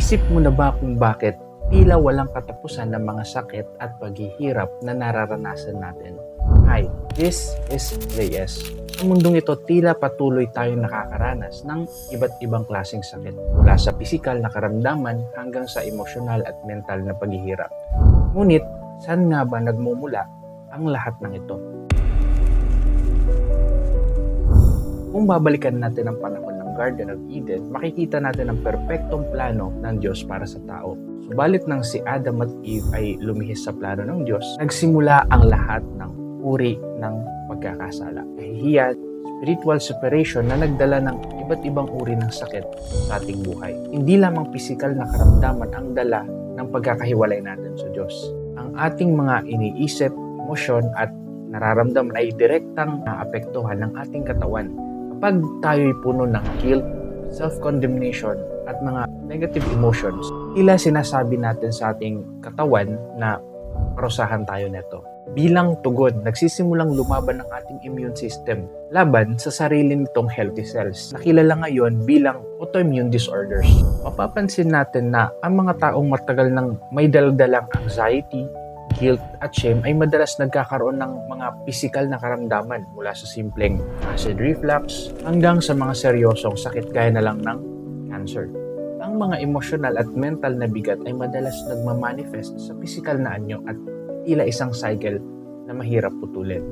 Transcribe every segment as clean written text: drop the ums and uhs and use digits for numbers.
Naisip mo na ba kung bakit tila walang katapusan ng mga sakit at paghihirap na nararanasan natin? Hi, this is Reyes. Sa mundong ito, tila patuloy tayong nakakaranas ng iba't ibang klaseng sakit. Mula sa pisikal na karamdaman hanggang sa emosyonal at mental na paghihirap. Ngunit, saan nga ba nagmumula ang lahat ng ito? Kung babalikan natin ang panahon ng Garden of Eden, makikita natin ang perpektong plano ng Diyos para sa tao. Subalit nang si Adam at Eve ay lumihis sa plano ng Diyos, nagsimula ang lahat ng uri ng pagkakasala. Kahihiyan, spiritual separation na nagdala ng iba't ibang uri ng sakit sa ating buhay. Hindi lamang pisikal na karamdaman ang dala ng pagkakahiwalay natin sa Diyos. Ang ating mga iniisip, emosyon at nararamdaman ay direktang naapektuhan ng ating katawan. Kapag tayo'y puno ng guilt, self-condemnation at mga negative emotions, tila sinasabi natin sa ating katawan na parusahan tayo neto. Bilang tugon, nagsisimulang lumaban ng ating immune system laban sa sarili nitong healthy cells, na kilala ngayon bilang autoimmune disorders. Mapapansin natin na ang mga taong matagal nang may daldalang anxiety, guilt at shame ay madalas nagkakaroon ng mga pisikal na karamdaman mula sa simpleng acid reflux hanggang sa mga seryosong sakit gaya na lang ng cancer. Ang mga emosyonal at mental na bigat ay madalas nagmamanifest sa pisikal na anyo at tila isang cycle na mahirap putulin.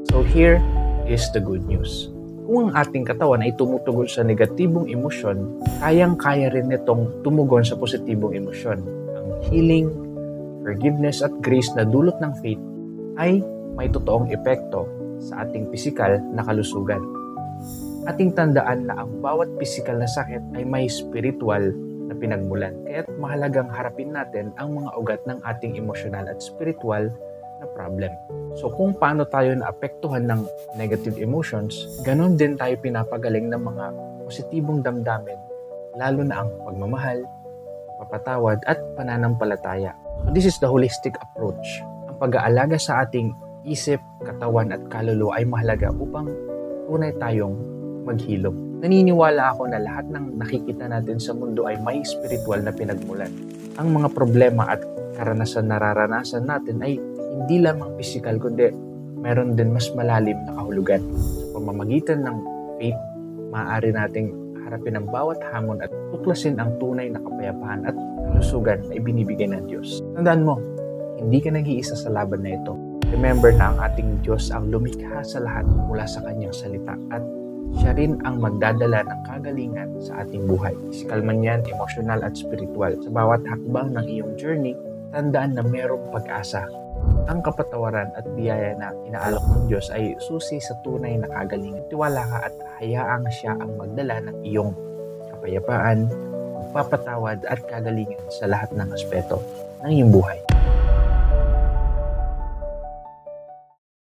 So here is the good news. Kung ang ating katawan ay tumutugol sa negatibong emosyon, kayang-kaya rin nitong tumugon sa positibong emosyon. Ang healing, forgiveness at grace na dulot ng faith ay may totoong epekto sa ating pisikal na kalusugan. Ating tandaan na ang bawat pisikal na sakit ay may spiritual na pinagmulan. Kaya't mahalagang harapin natin ang mga ugat ng ating emosyonal at spiritual na problem. So kung paano tayo naapektuhan ng negative emotions, ganon din tayo pinapagaling ng mga positibong damdamin, lalo na ang pagmamahal, papatawad at pananampalataya. So this is the holistic approach. Ang pag-aalaga sa ating isip, katawan at kaluluwa ay mahalaga upang tunay tayong maghilom. Naniniwala ako na lahat ng nakikita natin sa mundo ay may spiritual na pinagmulan. Ang mga problema at karanasan nararanasan natin ay hindi lamang physical kundi meron din mas malalim na kahulugan. Sa pamamagitan ng faith, maaari nating harapin ang bawat hamon at tuklasin ang tunay na kapayapaan at kalusugan na ibinibigay ng Diyos. Tandaan mo, hindi ka nag-iisa sa laban na ito. Remember na ang ating Diyos ang lumikha sa lahat mula sa kanyang salita at siya rin ang magdadala ng kagalingan sa ating buhay. Physical man yan, emotional at spiritual. Sa bawat hakbang ng iyong journey, tandaan na mayroong pag-asa. Ang kapatawaran at biyaya na inaalok ng Diyos ay susi sa tunay na kagalingan. Tiwala ka at hayaang siya ang magdala ng iyong kapayapaan, pagpapatawad at kagalingan sa lahat ng aspeto ng iyong buhay.